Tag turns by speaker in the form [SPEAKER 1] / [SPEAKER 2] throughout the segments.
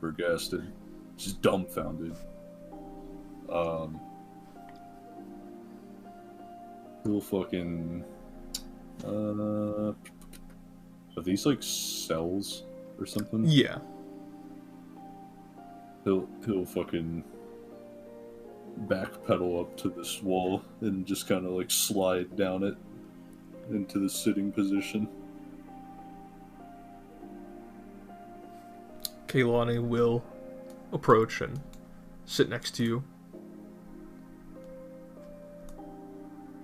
[SPEAKER 1] flabbergasted, just dumbfounded. He'll fucking... are these like cells or something?
[SPEAKER 2] Yeah.
[SPEAKER 1] He'll fucking backpedal up to this wall and just kind of like slide down it into the sitting position.
[SPEAKER 2] Kehlani will approach and sit next to you.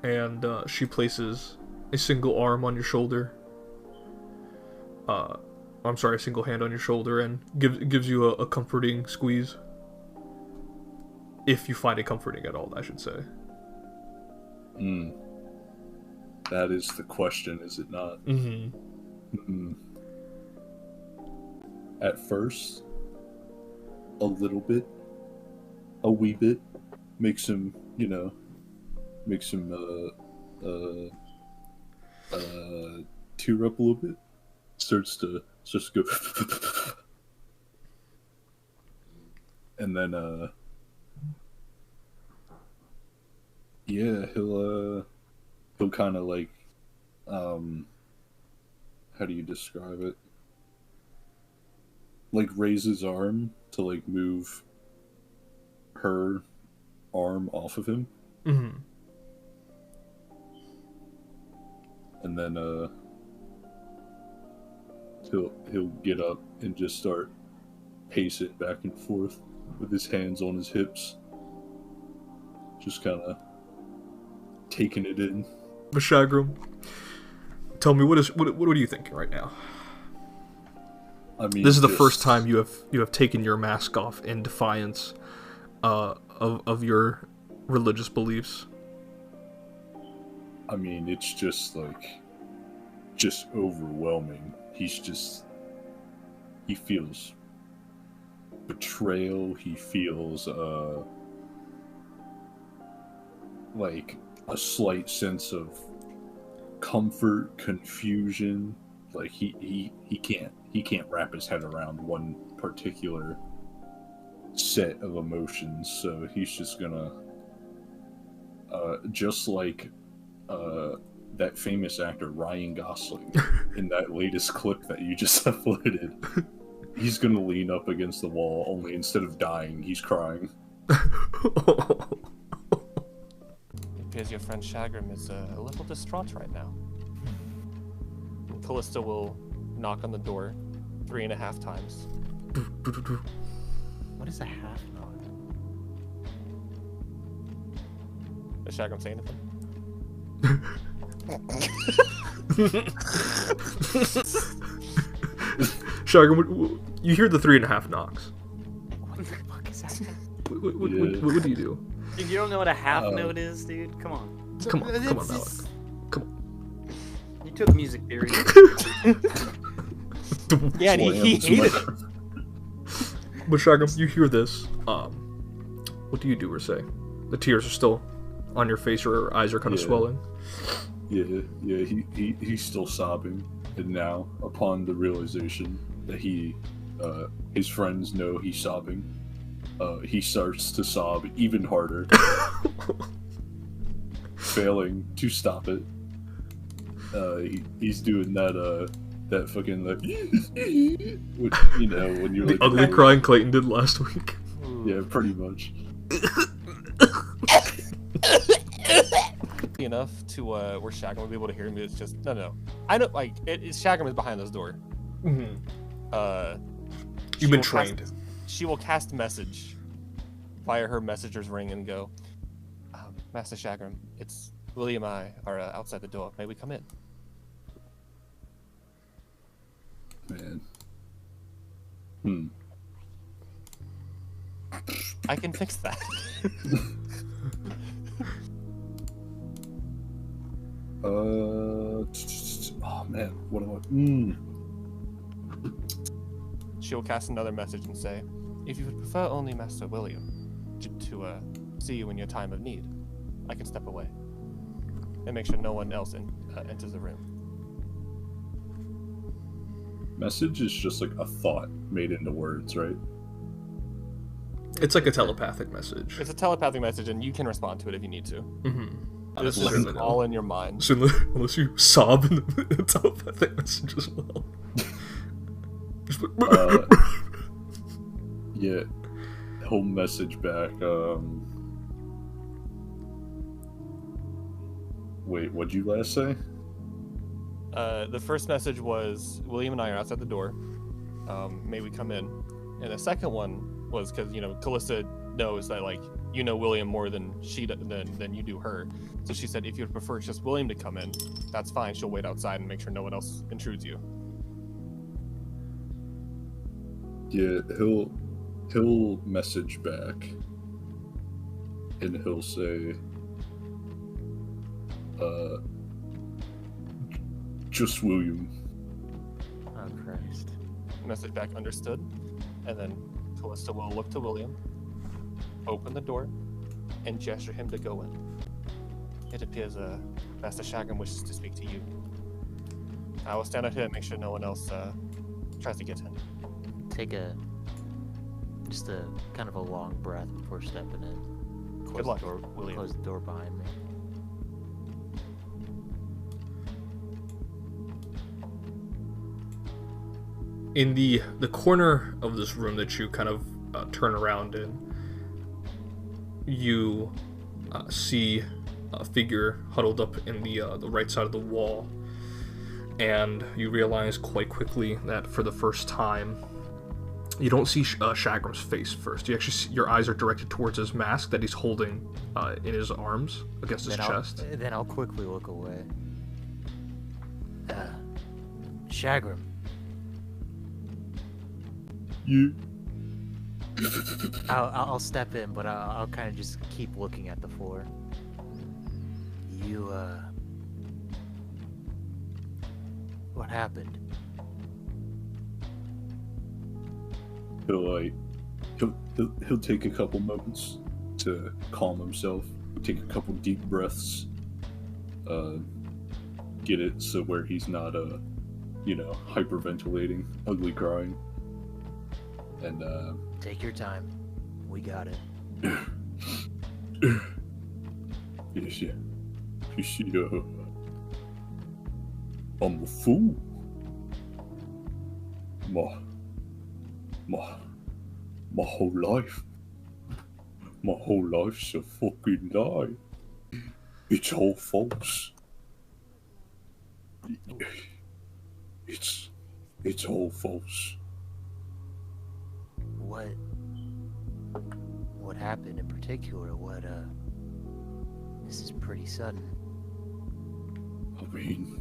[SPEAKER 2] And she places a single arm on your shoulder. I'm sorry, a single hand on your shoulder, and gives you a comforting squeeze. If you find it comforting at all, I should say.
[SPEAKER 1] That is the question, is it not? At first, a little bit, a wee bit, makes him tear up a little bit. Starts to go, and then yeah, he'll kind of like, how do you describe it? Like raise his arm to like move her arm off of him. And then he'll get up and just start pacing back and forth with his hands on his hips, just kind of taking it in.
[SPEAKER 2] Vishagrum, tell me, what are you thinking right now?
[SPEAKER 1] I mean,
[SPEAKER 2] this is the first time you have taken your mask off in defiance of your religious beliefs.
[SPEAKER 1] I mean, it's just like, just overwhelming. He feels betrayal. He feels like a slight sense of comfort, confusion. Like he can't wrap his head around one particular set of emotions, so he's just gonna just like that famous actor Ryan Gosling in that latest clip that you just uploaded. He's gonna lean up against the wall, only instead of dying, he's crying.
[SPEAKER 3] It appears your friend Shagrim is a little distraught right now. Kalista will knock on the door 3.5 times.
[SPEAKER 4] What is a half knock?
[SPEAKER 3] Does Shagrim say anything?
[SPEAKER 2] Shagrim, you hear the 3.5 knocks.
[SPEAKER 4] What the fuck is that?
[SPEAKER 2] What do you do?
[SPEAKER 4] Dude, you don't know what a half note is, dude? Come on.
[SPEAKER 2] Come on, Malik. Come on.
[SPEAKER 4] You took music theory.
[SPEAKER 3] Yeah, and he hated it.
[SPEAKER 2] But Shagrim, you hear this. What do you do or say? The tears are still on your face, your eyes are kind of swelling.
[SPEAKER 1] Yeah, he's still sobbing, and now, upon the realization that his friends know he's sobbing, he starts to sob even harder, failing to stop it. He's doing that fucking like, when you're
[SPEAKER 2] the
[SPEAKER 1] like
[SPEAKER 2] ugly crying Clayton did last week.
[SPEAKER 1] Yeah, pretty much.
[SPEAKER 3] Enough to where Shagrim will be able to hear me. It's just no. I know, like Shagrim is behind this door.
[SPEAKER 2] You've been trained.
[SPEAKER 3] She will cast message via her messenger's ring and go, Master Shagrim, it's William and I are outside the door. May we come in?
[SPEAKER 1] Man.
[SPEAKER 3] I can fix that.
[SPEAKER 1] Oh man, what am I?
[SPEAKER 3] She will cast another message and say, if you would prefer only Master William to see you in your time of need, I can step away and make sure no one else enters the room.
[SPEAKER 1] Message is just like a thought made into words, right?
[SPEAKER 2] It's like a telepathic message.
[SPEAKER 3] It's a telepathic message, and you can respond to it if you need to.
[SPEAKER 2] Mm-hmm.
[SPEAKER 3] This is all in your mind.
[SPEAKER 2] So unless you sob in the telepathic message as well.
[SPEAKER 1] Yeah, he'll message back. Wait, what'd you last say?
[SPEAKER 3] The first message was, William and I are outside the door. May we come in? And the second one was because, Kalista knows that, William more than than you do her. So she said, if you'd prefer just William to come in, that's fine. She'll wait outside and make sure no one else intrudes you.
[SPEAKER 1] Yeah, he'll message back. And he'll say, just William.
[SPEAKER 4] Oh, Christ.
[SPEAKER 3] Message back, understood. And then Kalista will look to William, open the door, and gesture him to go in. It appears Master Shagam wishes to speak to you. I will stand out here and make sure no one else tries to get in.
[SPEAKER 4] Take just a kind of a long breath before stepping in.
[SPEAKER 3] Good luck,
[SPEAKER 4] the door,
[SPEAKER 3] William.
[SPEAKER 4] Close the door behind me.
[SPEAKER 2] In the corner of this room that you kind of turn around in, you see a figure huddled up in the right side of the wall, and you realize quite quickly that for the first time, you don't see Shagram's face first. You actually see, your eyes are directed towards his mask that he's holding in his arms against his chest.
[SPEAKER 4] Then I'll quickly look away. Shagram.
[SPEAKER 1] You.
[SPEAKER 4] I'll step in, but I'll kind of just keep looking at the floor. You, what happened?
[SPEAKER 1] He'll take a couple moments to calm himself. Take a couple deep breaths. Get it so where he's not hyperventilating, ugly crying. And
[SPEAKER 4] Take your time. We got it.
[SPEAKER 1] Yes, yeah. You see, I'm a fool. My whole life's a fucking lie. It's all false. It's all false.
[SPEAKER 4] What happened in particular? This is pretty sudden.
[SPEAKER 1] I mean,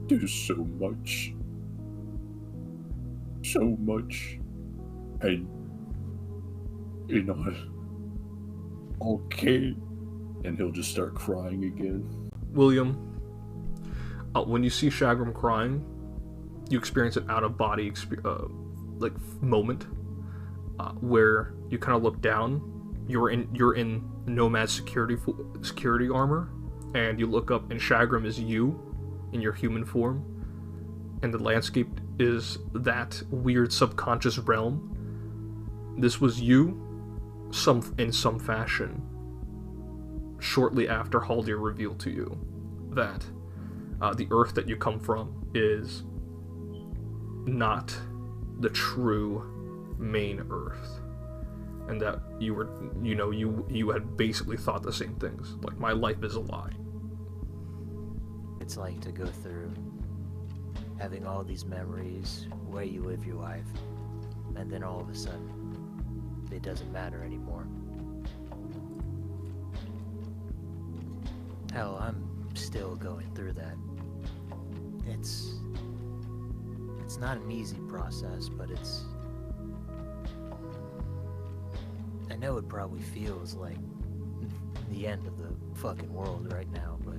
[SPEAKER 1] there's so much, and I can't. And he'll just start crying again.
[SPEAKER 2] William, when you see Shagram crying, you experience an out-of-body moment where you kind of look down. You're in Nomad security armor, and you look up, and Shagram is you in your human form, and the landscape is that weird subconscious realm. This was you, in some fashion, shortly after Haldir revealed to you that the Earth that you come from is not the true main Earth, and that you were, you had basically thought the same things, like, my life is a lie.
[SPEAKER 4] It's like to go through having all these memories where you live your life, and then all of a sudden it doesn't matter anymore. Hell, I'm still going through that. It's not an easy process, but I know it probably feels like the end of the fucking world right now, but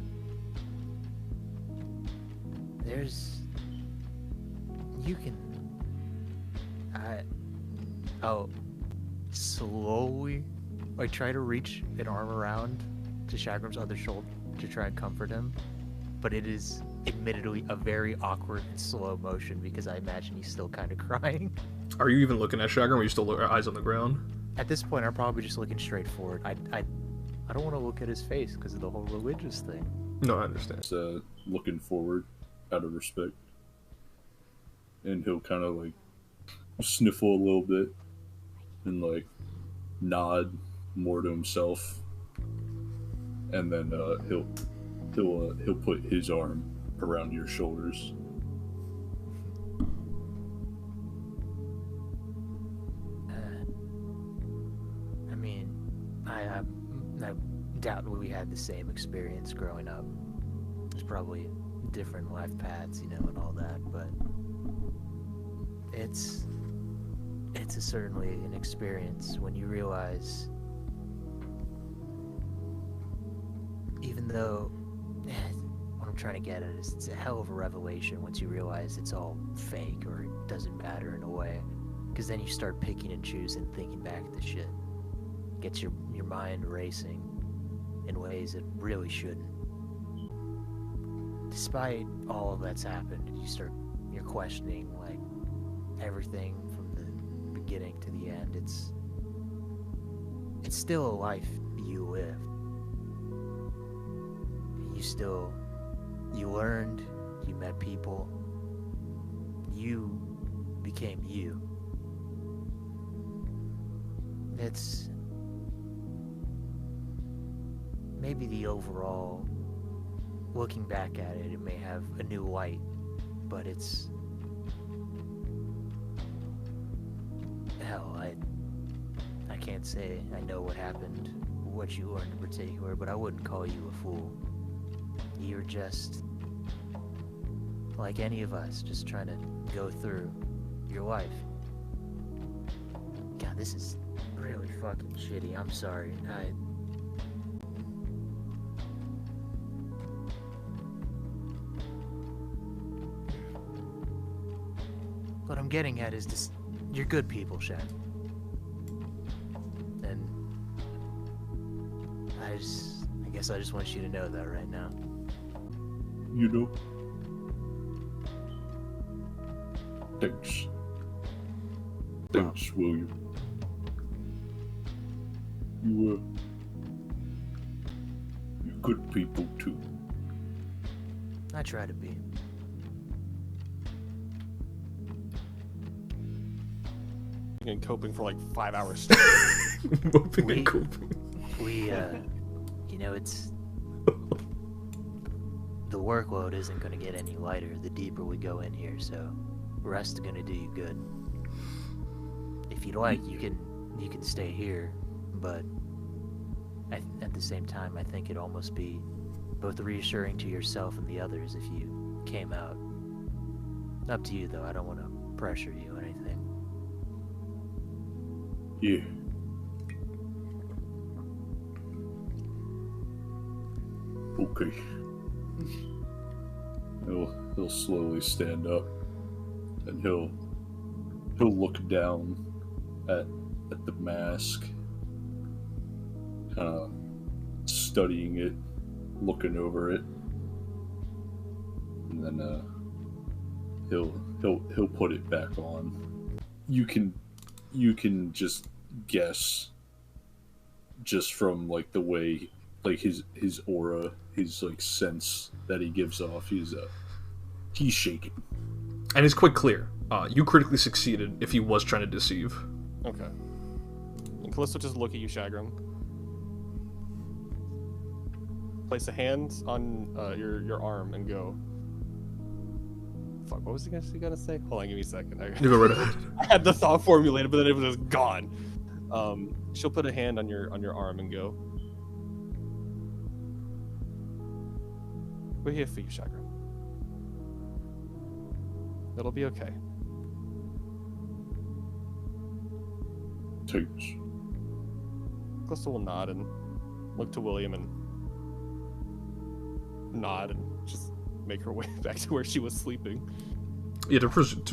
[SPEAKER 4] I'll slowly, try to reach an arm around to Shagram's other shoulder to try and comfort him, but it is admittedly a very awkward and slow motion because I imagine he's still kind of crying.
[SPEAKER 2] Are you even looking at Shagram, or are you still eyes on the ground?
[SPEAKER 4] At this point, I'm probably just looking straight forward. I don't want to look at his face because of the whole religious thing.
[SPEAKER 2] No, I understand.
[SPEAKER 1] It's, looking forward out of respect. And he'll kind of like sniffle a little bit and like nod more to himself. And then he'll put his arm around your shoulders.
[SPEAKER 4] I mean, I doubt we had the same experience growing up. There's probably different life paths, you know, and all that, but it's certainly an experience when you realize, even though what I'm trying to get at is it's a hell of a revelation once you realize it's all fake or it doesn't matter in a way, because then you start picking and choosing, thinking back at the shit. Gets your mind racing in ways it really shouldn't. Despite all of that's happened, you're questioning like everything from the beginning to the end. It's still a life you lived. You learned, you met people, you became you. It's maybe the overall, looking back at it, it may have a new light, but it's, hell, I can't say I know what happened, what you learned in particular, but I wouldn't call you a fool. You're just like any of us, just trying to go through your life. God, this is really fucking shitty. I'm sorry. What I'm getting at is just, you're good people, Shaq. And I guess I just want you to know that right now.
[SPEAKER 1] You know? Thanks. Thanks, William. You're good people too.
[SPEAKER 4] I try to be.
[SPEAKER 3] And coping for like 5 hours.
[SPEAKER 2] Moping and coping.
[SPEAKER 4] You know, it's the workload isn't going to get any lighter the deeper we go in here, so rest is going to do you good. If you'd like, you can stay here, but at the same time, I think it'd almost be both reassuring to yourself and the others if you came out. Up to you, though. I don't want to pressure you or anything.
[SPEAKER 1] Yeah. Okay. He'll slowly stand up, and he'll look down at the mask, kind of studying it, looking over it, and then he'll put it back on. You can just guess, just from like the way, like his aura, his like sense that he gives off, he's shaking.
[SPEAKER 2] And it's quite clear. You critically succeeded if he was trying to deceive.
[SPEAKER 3] Okay. And Kalista just look at you, Shagram. Place a hand on your arm and go. Fuck, what was he gonna say? Hold on, give me a second.
[SPEAKER 2] You go right ahead.
[SPEAKER 3] I had the thought formulated, but then it was just gone. She'll put a hand on your arm and go. We're here for you, Shagram. It'll be okay.
[SPEAKER 1] Thanks.
[SPEAKER 3] Kalista will nod and look to William and nod and just make her way back to where she was sleeping.
[SPEAKER 2] Yeah, to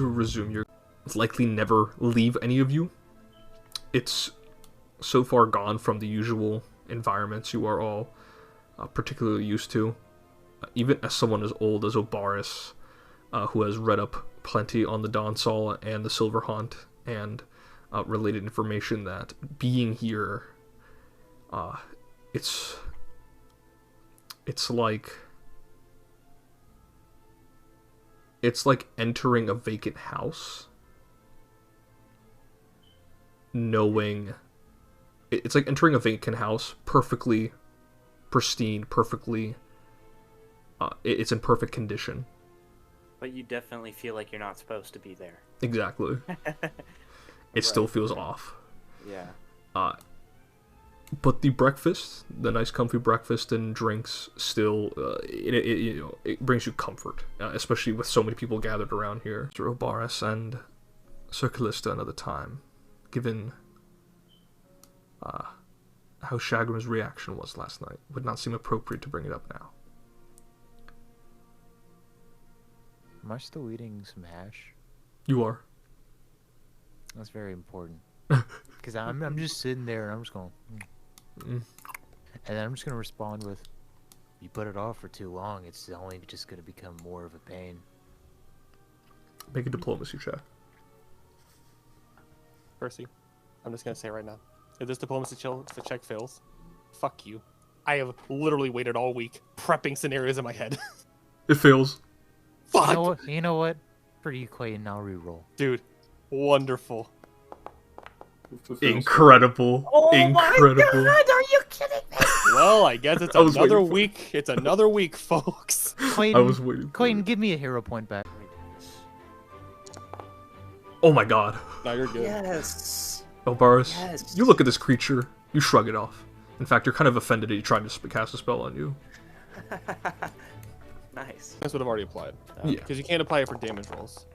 [SPEAKER 2] resume, you're likely never leave any of you. It's so far gone from the usual environments you are all particularly used to. even as someone as old as Obaris, who has read up plenty on the Donsal and the Silver Haunt and related information, that being here, it's like entering a vacant house, knowing it's like entering a vacant house, perfectly pristine, perfectly it's in perfect condition,
[SPEAKER 5] but you definitely feel like you're not supposed to be there.
[SPEAKER 2] Exactly. It still feels off.
[SPEAKER 5] Yeah.
[SPEAKER 2] But the breakfast, the nice comfy breakfast and drinks, still it brings you comfort, especially with so many people gathered around here. Sir Obaris and Sir Kalista another time, given how Shagram's reaction was last night, would not seem appropriate to bring it up now.
[SPEAKER 4] Am I still eating some hash?
[SPEAKER 2] You are.
[SPEAKER 4] That's very important. Because I'm just sitting there and I'm just going... And then I'm just going to respond with, you put it off for too long, it's only just going to become more of a pain.
[SPEAKER 2] Make a diplomacy check.
[SPEAKER 3] Percy, I'm just going to say right now, if this diplomacy check fails, fuck you. I have literally waited all week prepping scenarios in my head.
[SPEAKER 2] It fails.
[SPEAKER 3] Fuck!
[SPEAKER 4] You know what? For you, Clayton, I'll reroll.
[SPEAKER 3] Dude, wonderful.
[SPEAKER 2] Incredible.
[SPEAKER 5] Oh
[SPEAKER 2] Incredible.
[SPEAKER 5] my God, are you kidding me?
[SPEAKER 3] Well, I guess it's another week. It's another week, folks.
[SPEAKER 4] Clayton,
[SPEAKER 2] I was waiting.
[SPEAKER 4] Clayton, give me a hero point back.
[SPEAKER 2] Oh my god.
[SPEAKER 3] No, you're good.
[SPEAKER 5] Yes.
[SPEAKER 2] Obaris,
[SPEAKER 5] Yes.
[SPEAKER 2] you look at this creature, you shrug it off. In fact, you're kind of offended at you trying to cast a spell on you.
[SPEAKER 5] Nice.
[SPEAKER 3] That's what I've already applied.
[SPEAKER 2] Yeah.
[SPEAKER 3] Because you can't apply it for damage rolls.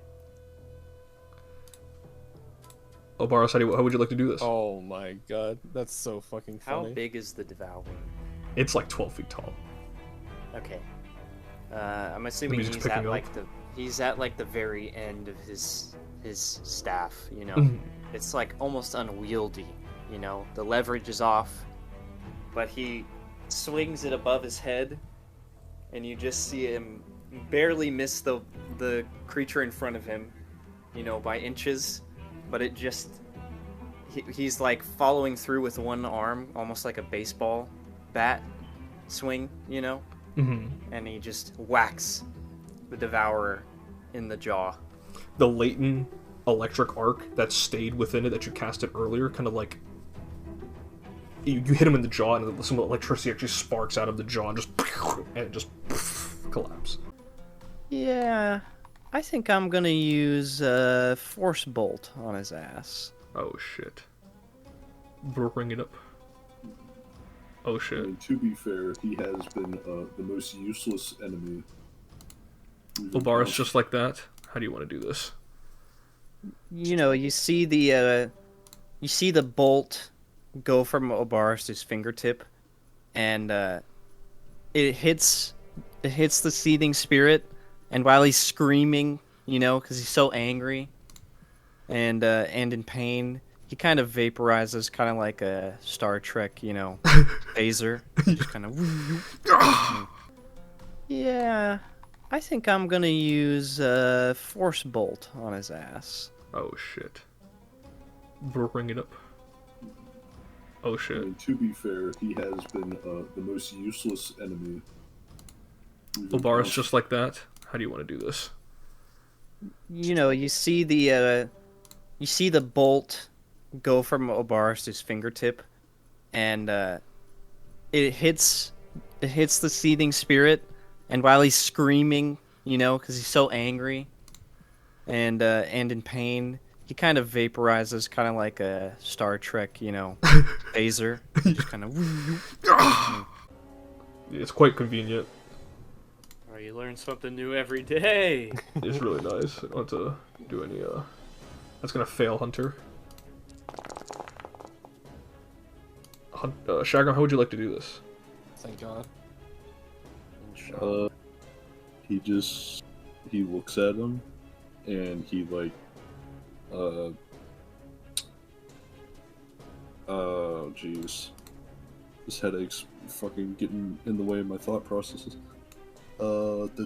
[SPEAKER 2] Obaris, how would you like to do this?
[SPEAKER 3] Oh my god, that's so fucking
[SPEAKER 5] How
[SPEAKER 3] funny.
[SPEAKER 5] big is the Devourer?
[SPEAKER 2] It's like 12 feet tall.
[SPEAKER 5] Okay. I'm assuming
[SPEAKER 2] music's
[SPEAKER 5] he's
[SPEAKER 2] picking
[SPEAKER 5] at
[SPEAKER 2] up.
[SPEAKER 5] like the very end of his staff, you know.
[SPEAKER 2] Mhm.
[SPEAKER 5] It's like almost unwieldy, you know. The leverage is off, but he swings it above his head, and you just see him barely miss the creature in front of him, you know, by inches. But it just he's like following through with one arm, almost like a baseball bat swing, you know.
[SPEAKER 2] Mm-hmm.
[SPEAKER 5] And he just whacks the Devourer in the jaw.
[SPEAKER 2] The latent electric arc that stayed within it that you casted earlier, kind of like you hit him in the jaw, and some electricity actually sparks out of the jaw and it just collapse.
[SPEAKER 6] Yeah, I think I'm gonna use Force Bolt on his ass.
[SPEAKER 2] Oh shit. Bring it up. Oh shit.
[SPEAKER 1] And to be fair, he has been the most useless enemy.
[SPEAKER 2] Obaris, just like that. How do you want to do this?
[SPEAKER 6] You know, you see the bolt go from Obaris' fingertip, and it hits the seething spirit, and while he's screaming, you know, because he's so angry and in pain, he kind of vaporizes, kind of like a Star Trek, you know, phaser. Just kind of. Yeah, I think I'm gonna use Force Bolt on his ass.
[SPEAKER 2] Oh shit. Bring it up. Oh shit.
[SPEAKER 1] And to be fair, he has been the most useless enemy.
[SPEAKER 2] Obaris, just like that. How do you want to do this?
[SPEAKER 6] You know, you see the bolt go from Obaris' fingertip, and it hits the seething spirit, and while he's screaming, you know, because he's so angry and in pain, he kind of vaporizes, kind of like a Star Trek, you know, phaser. Just kind of.
[SPEAKER 2] It's quite convenient.
[SPEAKER 5] Oh, you learn something new every day.
[SPEAKER 2] It's really nice. I don't have to do any, That's gonna fail, Hunter. Shagram, how would you like to do this?
[SPEAKER 3] Thank God.
[SPEAKER 1] He looks at him, and he like, oh jeez, this headache's fucking getting in the way of my thought processes. what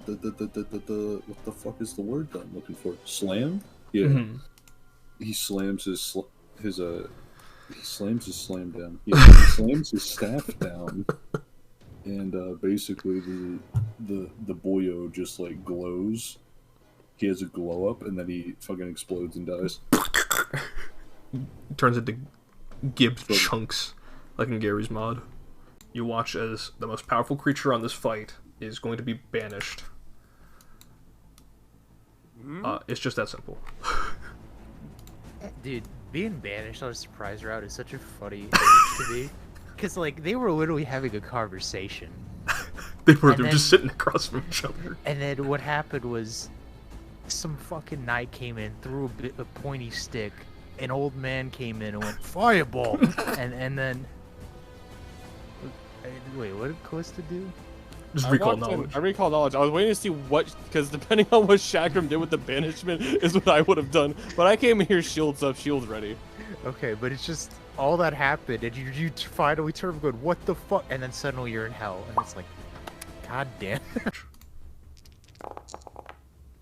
[SPEAKER 1] the fuck is the word that I'm looking for? Slam? Yeah.
[SPEAKER 2] Mm-hmm.
[SPEAKER 1] He slams his slam down. Yeah, he slams his staff down, and basically the boyo just like glows. He has a glow up, and then he fucking explodes and dies.
[SPEAKER 2] Turns into Gibbs chunks, like in Gary's mod. You watch as the most powerful creature on this fight is going to be banished. It's just that simple.
[SPEAKER 4] Dude, being banished on a surprise route is such a funny thing to me. Because, like, they were literally having a conversation.
[SPEAKER 2] They were just sitting across from each other.
[SPEAKER 4] And then what happened was some fucking knight came in, threw a pointy stick. An old man came in and went, fireball! and then... Wait, what did Kalista do?
[SPEAKER 2] Just recall knowledge.
[SPEAKER 3] I recall knowledge. I was waiting to see what, because depending on what Shagram did with the banishment is what I would have done. But I came here shields up, shields ready.
[SPEAKER 4] Okay, but it's just all that happened, and you finally turn good. What the fuck? And then suddenly you're in hell, and it's like, god damn.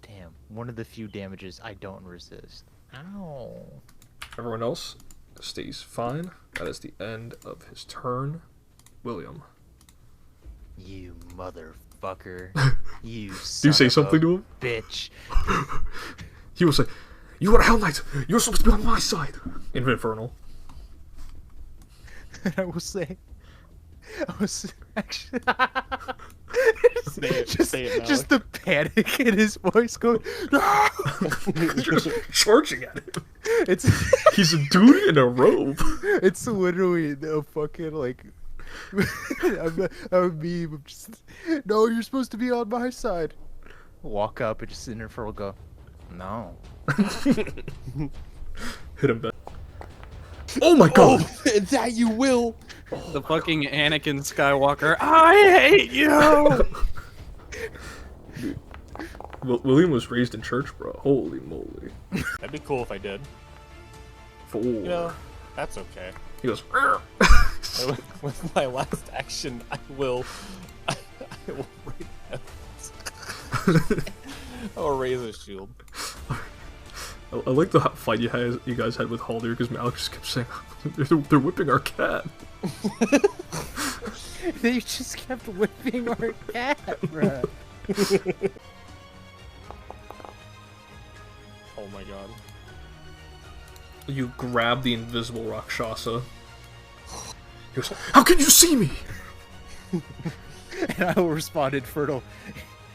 [SPEAKER 4] Damn, one of the few damages I don't resist. Ow.
[SPEAKER 2] Everyone else stays fine. That is the end of his turn. William.
[SPEAKER 4] You motherfucker. You
[SPEAKER 2] Do you
[SPEAKER 4] son
[SPEAKER 2] say
[SPEAKER 4] of
[SPEAKER 2] something
[SPEAKER 4] a
[SPEAKER 2] to him?
[SPEAKER 4] bitch.
[SPEAKER 2] He will say, "You are a Hell Knight. You're supposed to be on my side." In Infernal.
[SPEAKER 4] And I will say, actually,
[SPEAKER 3] Say it now.
[SPEAKER 4] just the panic in his voice going, "No!"
[SPEAKER 2] You're just charging at him.
[SPEAKER 4] It's
[SPEAKER 2] He's a dude in a robe.
[SPEAKER 4] it's literally a fucking like. I'm a meme. I'm just, no, you're supposed to be on my side. Walk up and just sit in for a go. No.
[SPEAKER 2] Hit him back. Oh my god!
[SPEAKER 3] That you will!
[SPEAKER 6] The fucking Anakin Skywalker. I hate you.
[SPEAKER 2] William was raised in church, bro. Holy moly.
[SPEAKER 3] That'd be cool if I did.
[SPEAKER 2] 4.
[SPEAKER 3] You know, that's okay.
[SPEAKER 2] He goes,
[SPEAKER 3] With my last action, I will I'll raise a shield.
[SPEAKER 2] I like the fight you guys had with Haldir, because Malik just kept saying, they're whipping our cat.
[SPEAKER 4] They just kept whipping our cat, bruh.
[SPEAKER 3] Oh my god.
[SPEAKER 2] You grab the invisible Rakshasa. He goes, how can you see me?
[SPEAKER 4] And I will respond in fertile,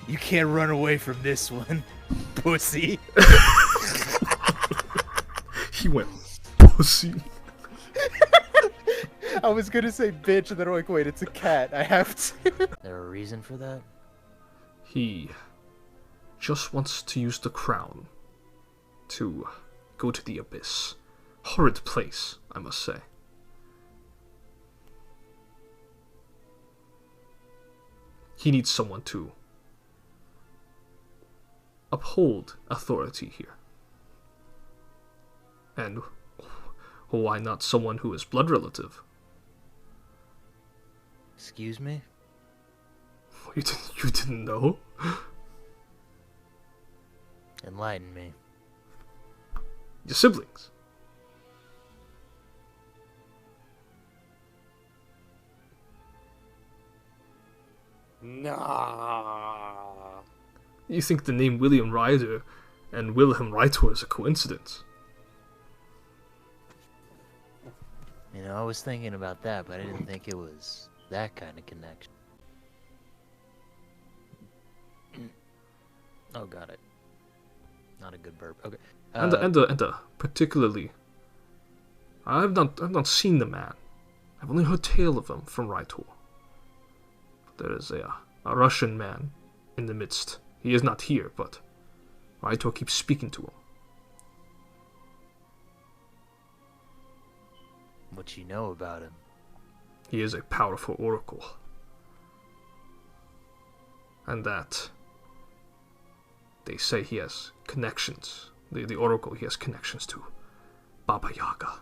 [SPEAKER 4] you can't run away from this one, pussy.
[SPEAKER 2] He went, pussy.
[SPEAKER 4] I was gonna say bitch, and then I'm like, wait, it's a cat. I have to. Is there a reason for that?
[SPEAKER 2] He just wants to use the crown to go to the abyss. Horrid place, I must say. He needs someone to uphold authority here. And why not someone who is blood relative?
[SPEAKER 4] Excuse me?
[SPEAKER 2] You didn't know?
[SPEAKER 4] Enlighten me.
[SPEAKER 2] Your siblings.
[SPEAKER 5] Nah.
[SPEAKER 2] You think the name William Rytor and William Rytor is a coincidence?
[SPEAKER 4] You know, I was thinking about that, but I didn't think it was that kind of connection. Oh, got it. Not a good burp. Okay.
[SPEAKER 2] And particularly, I've not seen the man. I've only heard tale of him from Rytor. There is a Russian man in the midst. He is not here, but Rytor keeps speaking to him.
[SPEAKER 4] What you know about him?
[SPEAKER 2] He is a powerful oracle. And that they say he has connections. The oracle, he has connections to Baba Yaga.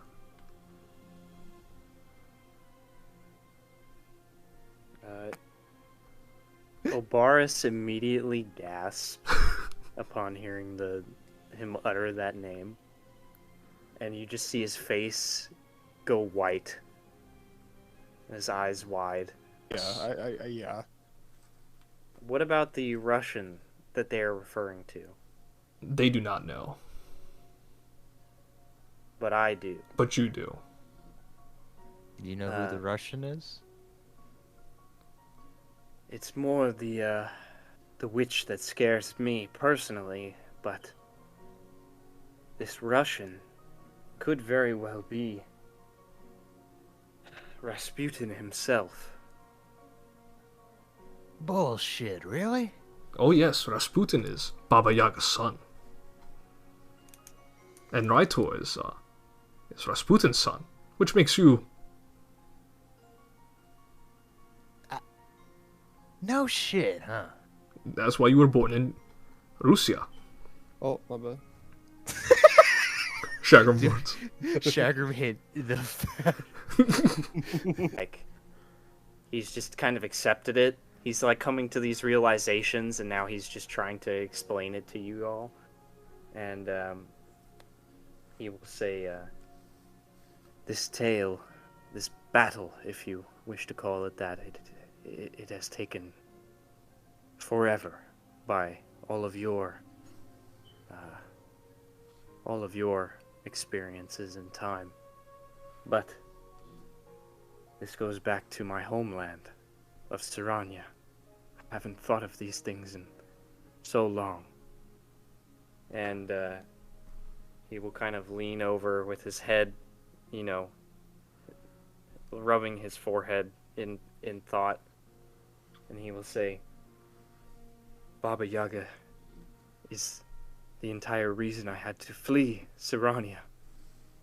[SPEAKER 6] Obaris immediately gasps upon hearing him utter that name, and you just see his face go white, his eyes wide.
[SPEAKER 3] Yeah, yeah.
[SPEAKER 6] What about the Russian that they are referring to?
[SPEAKER 2] They do not know,
[SPEAKER 6] But I do.
[SPEAKER 2] but you do.
[SPEAKER 4] Do you know who the Russian is?
[SPEAKER 6] It's more the witch that scares me personally, but this Russian could very well be Rasputin himself.
[SPEAKER 4] Bullshit, really?
[SPEAKER 2] Oh yes, Rasputin is Baba Yaga's son. And Rytor is Rasputin's son, which makes you...
[SPEAKER 4] No shit, huh?
[SPEAKER 2] That's why you were born in Russia.
[SPEAKER 3] Oh, my bad.
[SPEAKER 2] Shagrum words.
[SPEAKER 4] Shagrum hit the...
[SPEAKER 6] Like, he's just kind of accepted it. He's like coming to these realizations, and now he's just trying to explain it to you all. And he will say, this tale, this battle, if you wish to call it that, it has taken forever by all of your experiences in time. But this goes back to my homeland of Syrania. I haven't thought of these things in so long. And he will kind of lean over with his head, you know, rubbing his forehead in thought. And he will say, Baba Yaga is the entire reason I had to flee Syrania.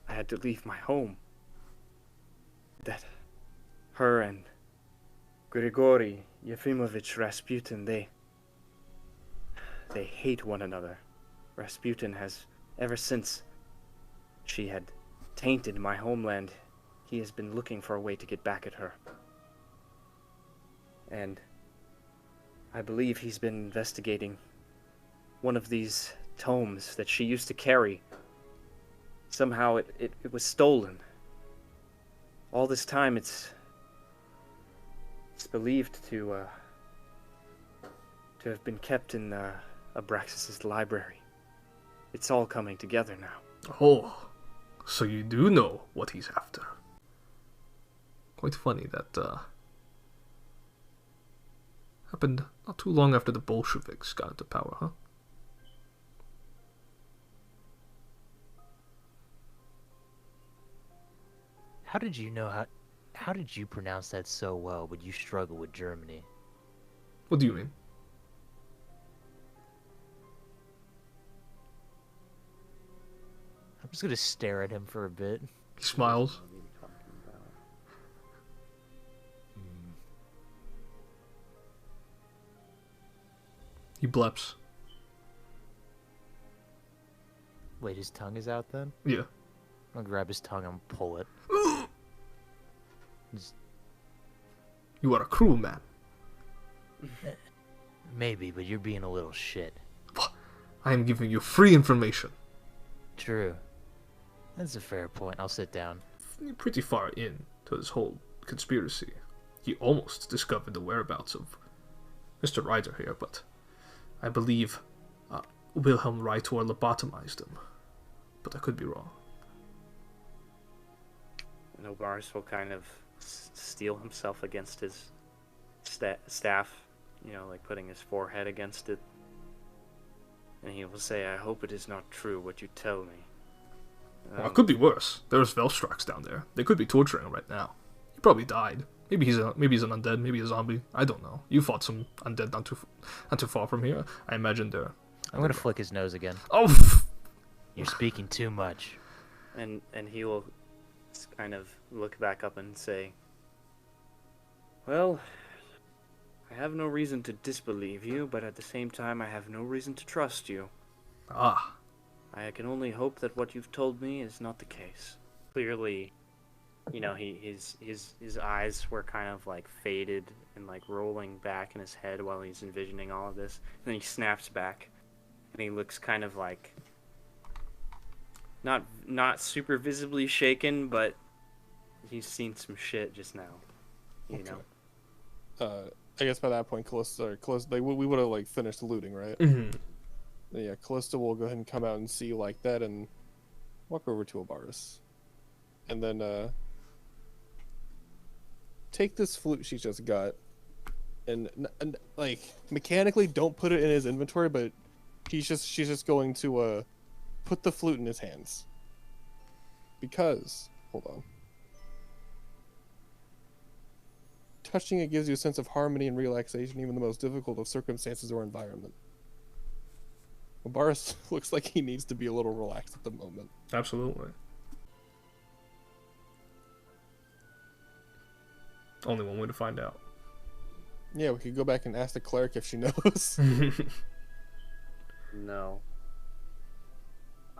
[SPEAKER 6] I had to leave my home. That her and Grigori Yefimovich Rasputin, they hate one another. Rasputin has, ever since she had tainted my homeland, he has been looking for a way to get back at her. And I believe he's been investigating one of these tomes that she used to carry. Somehow it was stolen. All this time it's believed to have been kept in Abraxas's library. It's all coming together now.
[SPEAKER 2] Oh, so you do know what he's after. Quite funny that happened not too long after the Bolsheviks got into power, huh?
[SPEAKER 4] How did you know how did you pronounce that so well, but you struggle with Germany?
[SPEAKER 2] What do you mean?
[SPEAKER 4] I'm just gonna stare at him for a bit.
[SPEAKER 2] He smiles. He bleps.
[SPEAKER 4] Wait, his tongue is out then?
[SPEAKER 2] Yeah.
[SPEAKER 4] I'm gonna grab his tongue and pull it. Just-
[SPEAKER 2] You are a cruel man.
[SPEAKER 4] Maybe, but you're being a little shit.
[SPEAKER 2] I am giving you free information.
[SPEAKER 4] True. That's a fair point. I'll sit down.
[SPEAKER 2] You're pretty far in to this whole conspiracy. You almost discovered the whereabouts of Mr. Ryder here, but I believe Wilhelm Rytor lobotomized him. But I could be wrong.
[SPEAKER 6] And Obaris will kind of steel himself against his staff, you know, like putting his forehead against it. And he will say, I hope it is not true what you tell me.
[SPEAKER 2] Well, it could be worse. There's Velstrax down there. They could be torturing him right now. He probably died. Maybe he's an undead, maybe a zombie. I don't know. You fought some undead not too far from here. I imagine they're...
[SPEAKER 4] I'm gonna flick his nose again.
[SPEAKER 2] Oh!
[SPEAKER 4] You're speaking too much.
[SPEAKER 6] And he will kind of look back up and say, well, I have no reason to disbelieve you, but at the same time I have no reason to trust you.
[SPEAKER 2] Ah.
[SPEAKER 6] I can only hope that what you've told me is not the case. Clearly,
[SPEAKER 5] you know, his eyes were kind of like faded and like rolling back in his head while he's envisioning all of this. And then he snaps back, and he looks kind of like not super visibly shaken, but he's seen some shit just now. You know.
[SPEAKER 3] I guess by that point, Kalista, like, we would have like finished looting, right?
[SPEAKER 2] Mm-hmm.
[SPEAKER 3] Yeah, Kalista will go ahead and come out and see like that, and walk over to Obaris, and then take this flute she just got, and like mechanically don't put it in his inventory, but she's just going to put the flute in his hands, because hold on. Touching it gives you a sense of harmony and relaxation, even in the most difficult of circumstances or environment. Obaris looks like he needs to be a little relaxed at the moment.
[SPEAKER 2] Absolutely. Only one way to find out.
[SPEAKER 3] Yeah, we could go back and ask the cleric if she knows.
[SPEAKER 5] No.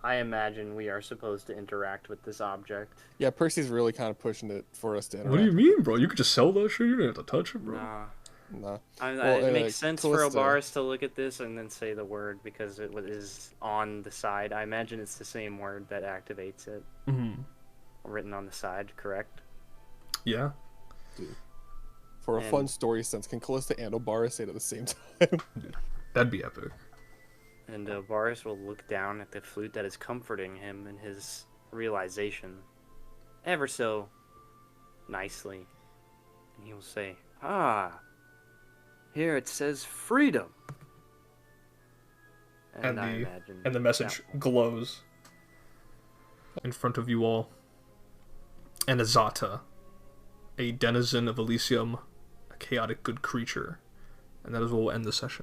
[SPEAKER 5] I imagine we are supposed to interact with this object.
[SPEAKER 3] Yeah, Percy's really kind of pushing it for us to interact.
[SPEAKER 2] What do you mean, bro? You could just sell that shit. You don't have to touch it, bro.
[SPEAKER 5] Nah.
[SPEAKER 3] Nah.
[SPEAKER 5] It makes sense for
[SPEAKER 3] Kalista-
[SPEAKER 5] Obaris to look at this and then say the word because it is on the side. I imagine it's the same word that activates it.
[SPEAKER 2] Mm-hmm.
[SPEAKER 5] Written on the side, correct?
[SPEAKER 2] Yeah.
[SPEAKER 3] For a
[SPEAKER 5] And-
[SPEAKER 3] fun story sense, can Kalista and Obaris say it at the same time?
[SPEAKER 2] That'd be epic.
[SPEAKER 5] And Obaris will look down at the flute that is comforting him in his realization, ever so nicely. And he will say, "Ah, here it says freedom."
[SPEAKER 2] And
[SPEAKER 5] I
[SPEAKER 2] the
[SPEAKER 5] imagine
[SPEAKER 2] and the message
[SPEAKER 5] that-
[SPEAKER 2] glows in front of you all. And azata, a denizen of Elysium, a chaotic good creature. And that is where we'll end the session.